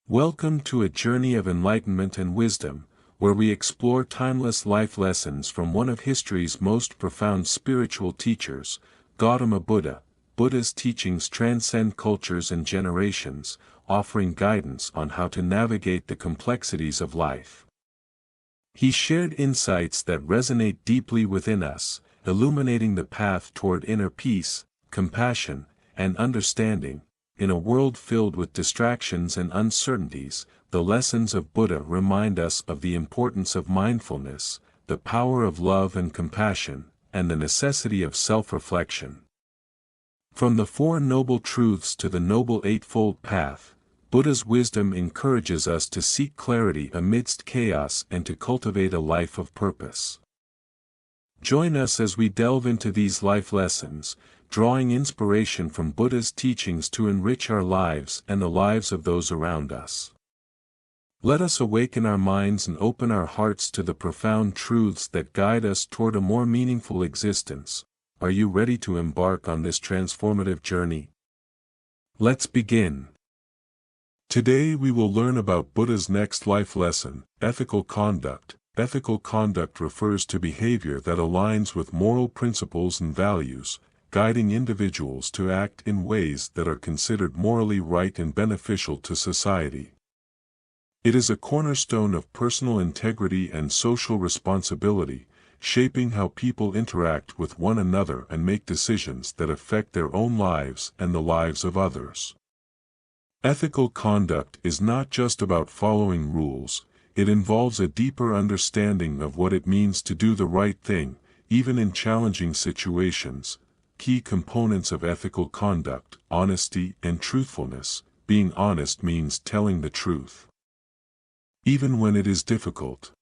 Welcome to a journey of enlightenment and wisdom, where we explore timeless life lessons from one of history's most profound spiritual teachers, Gautama Buddha. Buddha's teachings transcend cultures and generations, offering guidance on how to navigate the complexities of life. He shared insights that resonate deeply within us, illuminating the path toward inner peace, compassion, and understanding. In a world filled with distractions and uncertainties, the lessons of Buddha remind us of the importance of mindfulness, the power of love and compassion, and the necessity of self-reflection. From the Four Noble Truths to the Noble Eightfold Path, Buddha's wisdom encourages us to seek clarity amidst chaos and to cultivate a life of purpose. Join us as we delve into these life lessons, drawing inspiration from Buddha's teachings to enrich our lives and the lives of those around us. Let us awaken our minds and open our hearts to the profound truths that guide us toward a more meaningful existence. Are you ready to embark on this transformative journey? Let's begin. Today we will learn about Buddha's next life lesson, ethical conduct. Ethical conduct refers to behavior that aligns with moral principles and values, guiding individuals to act in ways that are considered morally right and beneficial to society. It is a cornerstone of personal integrity and social responsibility, shaping how people interact with one another and make decisions that affect their own lives and the lives of others. Ethical conduct is not just about following rules, it involves a deeper understanding of what it means to do the right thing, even in challenging situations. Key components of ethical conduct: honesty and truthfulness. Being honest means telling the truth, even when it is difficult.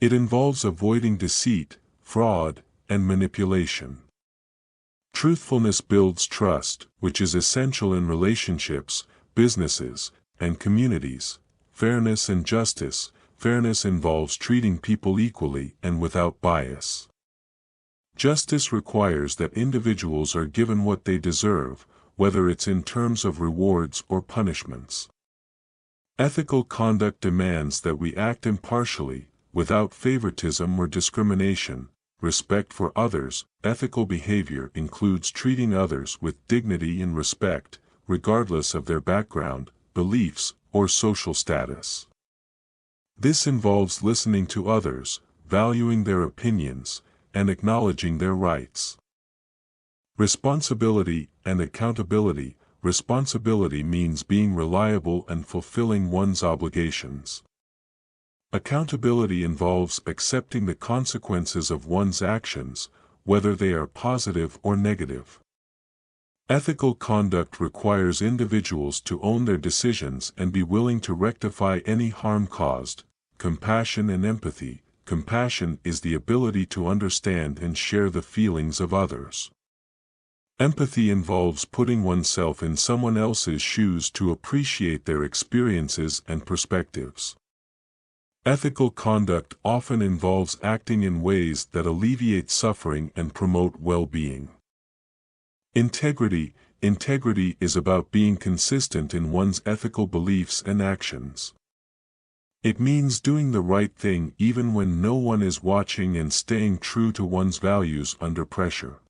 It involves avoiding deceit, fraud, and manipulation. Truthfulness builds trust, which is essential in relationships, businesses, and communities. Fairness and justice. Fairness involves treating people equally and without bias. Justice requires that individuals are given what they deserve, whether it's in terms of rewards or punishments. Ethical conduct demands that we act impartially, without favoritism or discrimination. Respect for others. Ethical behavior includes treating others with dignity and respect, regardless of their background, beliefs, or social status. This involves listening to others, valuing their opinions, and acknowledging their rights. Responsibility and accountability. Responsibility means being reliable and fulfilling one's obligations. Accountability involves accepting the consequences of one's actions, whether they are positive or negative. Ethical conduct requires individuals to own their decisions and be willing to rectify any harm caused. Compassion and empathy. Compassion is the ability to understand and share the feelings of others. Empathy involves putting oneself in someone else's shoes to appreciate their experiences and perspectives. Ethical conduct often involves acting in ways that alleviate suffering and promote well-being. Integrity. Integrity is about being consistent in one's ethical beliefs and actions. It means doing the right thing even when no one is watching and staying true to one's values under pressure.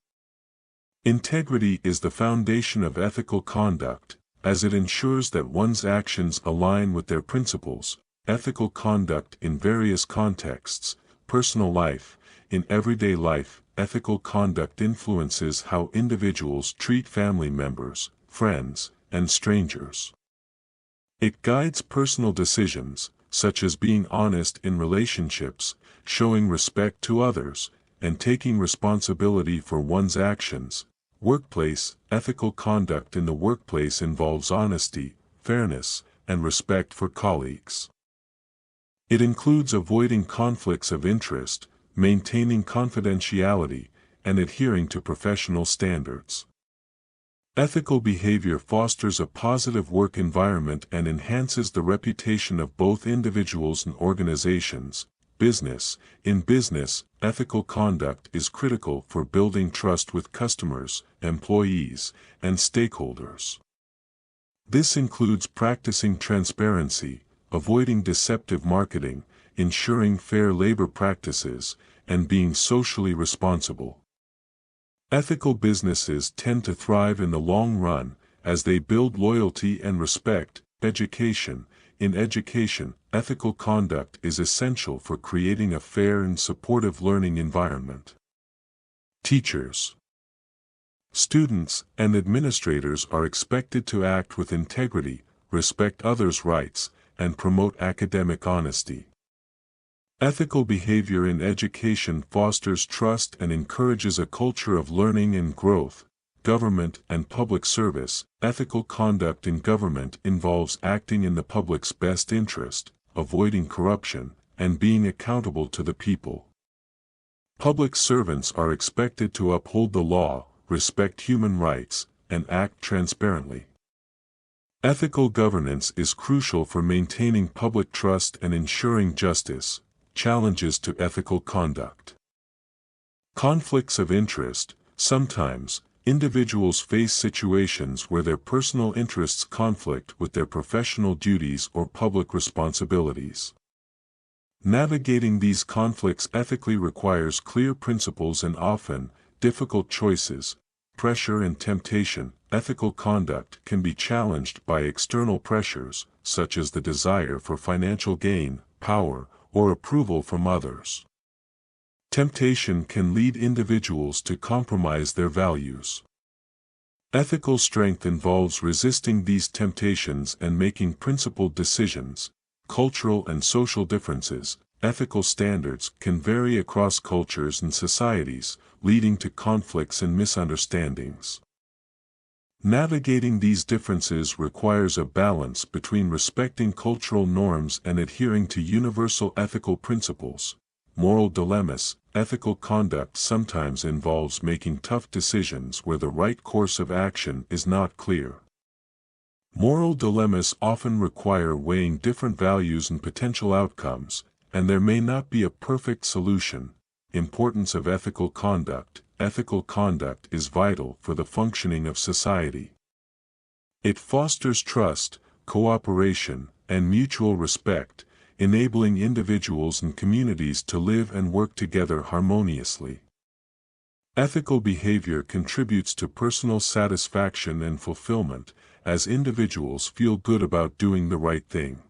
Integrity is the foundation of ethical conduct, as it ensures that one's actions align with their principles. Ethical conduct in various contexts: personal life. In everyday life, ethical conduct influences how individuals treat family members, friends, and strangers. It guides personal decisions, such as being honest in relationships, showing respect to others, and taking responsibility for one's actions. Workplace. Ethical conduct in the workplace involves honesty, fairness, and respect for colleagues. It includes avoiding conflicts of interest, maintaining confidentiality, and adhering to professional standards. Ethical behavior fosters a positive work environment and enhances the reputation of both individuals and organizations. Business. In business, ethical conduct is critical for building trust with customers, employees, and stakeholders. This includes practicing transparency, avoiding deceptive marketing, ensuring fair labor practices, and being socially responsible. Ethical businesses tend to thrive in the long run, as they build loyalty and respect. Education. In education, ethical conduct is essential for creating a fair and supportive learning environment. Teachers, students, and administrators are expected to act with integrity, respect others' rights, and promote academic honesty. Ethical behavior in education fosters trust and encourages a culture of learning and growth. Government and public service. Ethical conduct in government involves acting in the public's best interest, avoiding corruption, and being accountable to the people. Public servants are expected to uphold the law, respect human rights, and act transparently. Ethical governance is crucial for maintaining public trust and ensuring justice. Challenges to ethical conduct. Conflicts of interest. Sometimes, individuals face situations where their personal interests conflict with their professional duties or public responsibilities. Navigating these conflicts ethically requires clear principles and often, difficult choices. Pressure and temptation. Ethical conduct can be challenged by external pressures, such as the desire for financial gain, power, or approval from others. Temptation can lead individuals to compromise their values. Ethical strength involves resisting these temptations and making principled decisions. Cultural and social differences. Ethical standards can vary across cultures and societies, leading to conflicts and misunderstandings. Navigating these differences requires a balance between respecting cultural norms and adhering to universal ethical principles. Moral dilemmas. Ethical conduct sometimes involves making tough decisions where the right course of action is not clear. Moral dilemmas often require weighing different values and potential outcomes, and there may not be a perfect solution. Importance of ethical conduct. Ethical conduct is vital for the functioning of society. It fosters trust, cooperation, and mutual respect, enabling individuals and communities to live and work together harmoniously. Ethical behavior contributes to personal satisfaction and fulfillment, as individuals feel good about doing the right thing.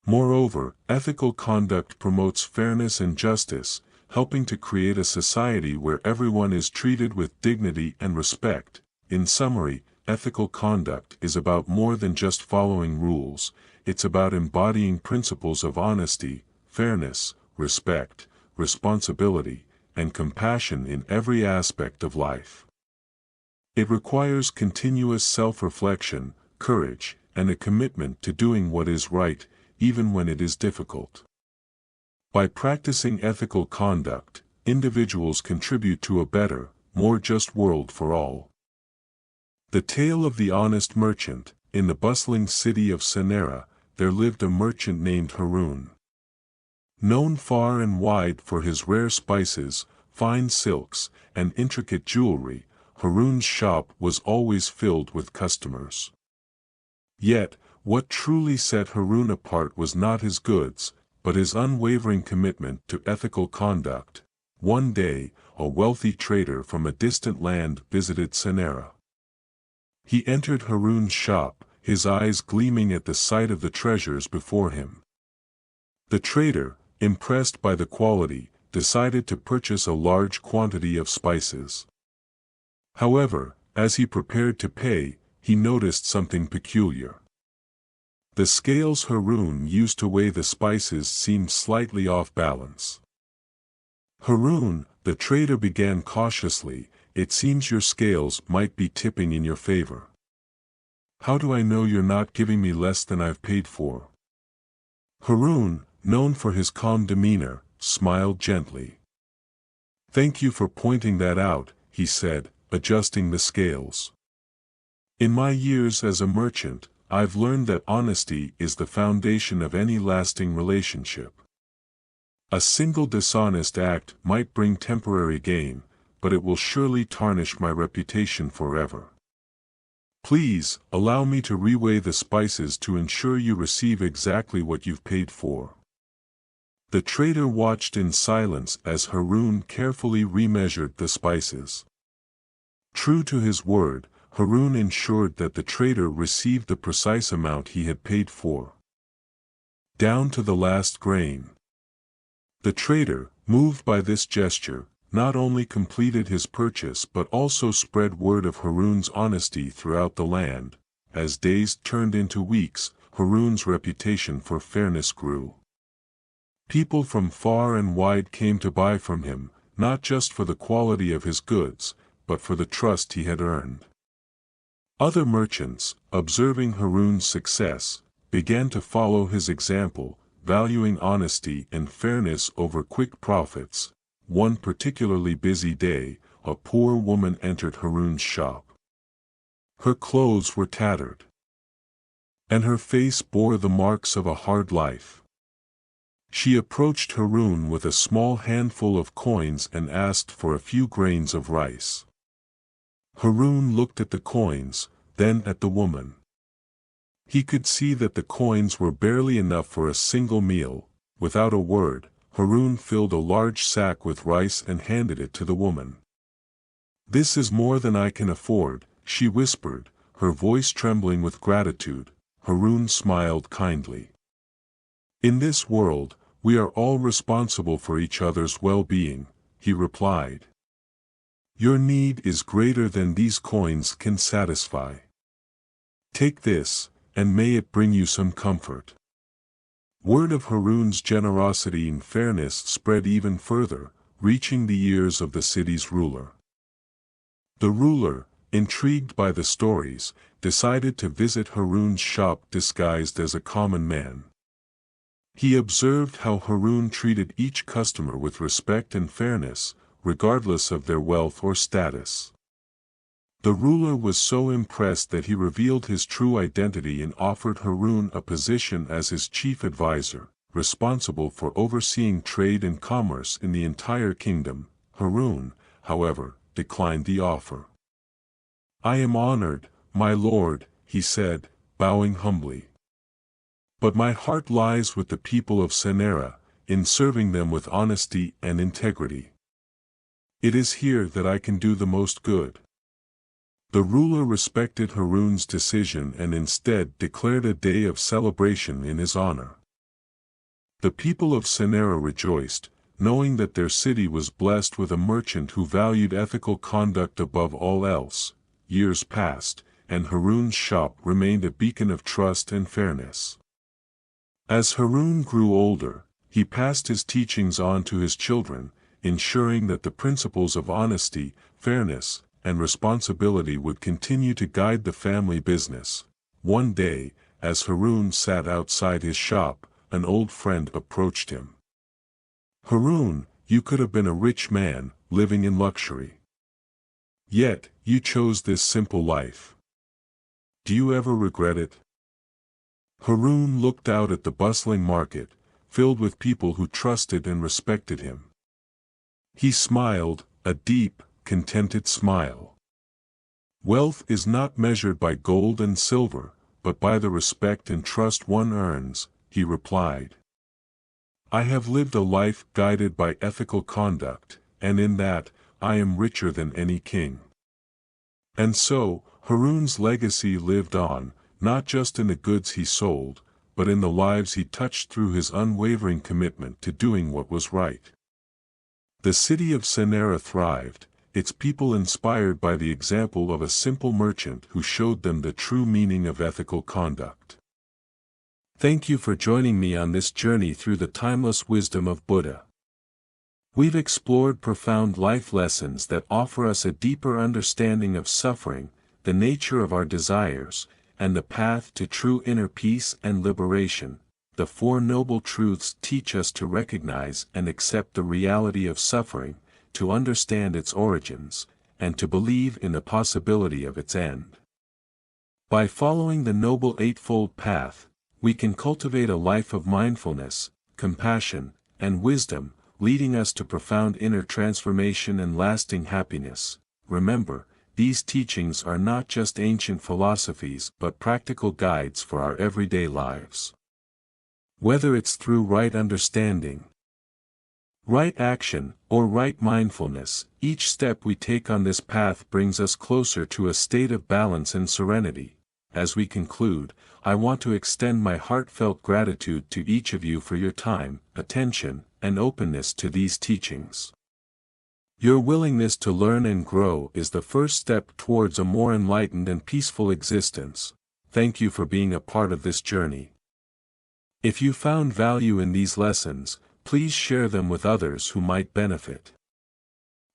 Moreover, ethical conduct promotes fairness and justice, helping to create a society where everyone is treated with dignity and respect. In summary, ethical conduct is about more than just following rules. It's about embodying principles of honesty, fairness, respect, responsibility, and compassion in every aspect of life. It requires continuous self-reflection, courage, and a commitment to doing what is right, even when it is difficult. By practicing ethical conduct, individuals contribute to a better, more just world for all. The tale of the honest merchant. In the bustling city of Sanera, there lived a merchant named Harun. Known far and wide for his rare spices, fine silks, and intricate jewelry, Harun's shop was always filled with customers. Yet, what truly set Harun apart was not his goods, but his unwavering commitment to ethical conduct. One day, a wealthy trader from a distant land visited Sanera. He entered Harun's shop, his eyes gleaming at the sight of the treasures before him. The trader, impressed by the quality, decided to purchase a large quantity of spices. However, as he prepared to pay, he noticed something peculiar. The scales Harun used to weigh the spices seemed slightly off balance. "Harun," the trader began cautiously, "it seems your scales might be tipping in your favor. How do I know you're not giving me less than I've paid for?" Harun, known for his calm demeanor, smiled gently. "Thank you for pointing that out," he said, adjusting the scales. "In my years as a merchant, I've learned that honesty is the foundation of any lasting relationship. A single dishonest act might bring temporary gain, but it will surely tarnish my reputation forever. Please, allow me to reweigh the spices to ensure you receive exactly what you've paid for. The trader watched in silence as Harun carefully remeasured the spices. True to his word, Harun ensured that the trader received the precise amount he had paid for, down to the last grain. The trader, moved by this gesture, not only completed his purchase but also spread word of Harun's honesty throughout the land. As days turned into weeks, Harun's reputation for fairness grew. People from far and wide came to buy from him, not just for the quality of his goods, but for the trust he had earned. Other merchants, observing Harun's success, began to follow his example, valuing honesty and fairness over quick profits. One particularly busy day, a poor woman entered Harun's shop. Her clothes were tattered, and her face bore the marks of a hard life. She approached Harun with a small handful of coins and asked for a few grains of rice. Harun looked at the coins, then at the woman. He could see that the coins were barely enough for a single meal. Without a word, Harun filled a large sack with rice and handed it to the woman. "This is more than I can afford," she whispered, her voice trembling with gratitude. Harun smiled kindly. "In this world, we are all responsible for each other's well-being," he replied. "Your need is greater than these coins can satisfy. Take this, and may it bring you some comfort." Word of Harun's generosity and fairness spread even further, reaching the ears of the city's ruler. The ruler, intrigued by the stories, decided to visit Harun's shop disguised as a common man. He observed how Harun treated each customer with respect and fairness, regardless of their wealth or status. The ruler was so impressed that he revealed his true identity and offered Harun a position as his chief advisor, responsible for overseeing trade and commerce in the entire kingdom. Harun, however, declined the offer. "I am honored, my lord," he said, bowing humbly. "But my heart lies with the people of Sanera, in serving them with honesty and integrity. It is here that I can do the most good." The ruler respected Harun's decision and instead declared a day of celebration in his honor. The people of Sanera rejoiced, knowing that their city was blessed with a merchant who valued ethical conduct above all else. Years passed, and Harun's shop remained a beacon of trust and fairness. As Harun grew older, he passed his teachings on to his children, ensuring that the principles of honesty, fairness, and responsibility would continue to guide the family business. One day, as Harun sat outside his shop, an old friend approached him. "Harun, you could have been a rich man, living in luxury. Yet, you chose this simple life. Do you ever regret it?" Harun looked out at the bustling market, filled with people who trusted and respected him. He smiled, a deep, contented smile. "Wealth is not measured by gold and silver, but by the respect and trust one earns," he replied. "I have lived a life guided by ethical conduct, and in that, I am richer than any king." And so, Harun's legacy lived on, not just in the goods he sold, but in the lives he touched through his unwavering commitment to doing what was right. The city of Sanera thrived, its people inspired by the example of a simple merchant who showed them the true meaning of ethical conduct. Thank you for joining me on this journey through the timeless wisdom of Buddha. We've explored profound life lessons that offer us a deeper understanding of suffering, the nature of our desires, and the path to true inner peace and liberation. The Four Noble Truths teach us to recognize and accept the reality of suffering, to understand its origins, and to believe in the possibility of its end. By following the Noble Eightfold Path, we can cultivate a life of mindfulness, compassion, and wisdom, leading us to profound inner transformation and lasting happiness. Remember, these teachings are not just ancient philosophies but practical guides for our everyday lives. Whether it's through right understanding, right action, or right mindfulness, each step we take on this path brings us closer to a state of balance and serenity. As we conclude, I want to extend my heartfelt gratitude to each of you for your time, attention, and openness to these teachings. Your willingness to learn and grow is the first step towards a more enlightened and peaceful existence. Thank you for being a part of this journey. If you found value in these lessons, please share them with others who might benefit.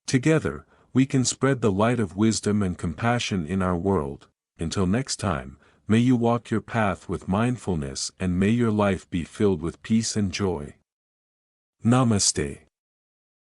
Together, we can spread the light of wisdom and compassion in our world. Until next time, may you walk your path with mindfulness and may your life be filled with peace and joy. Namaste.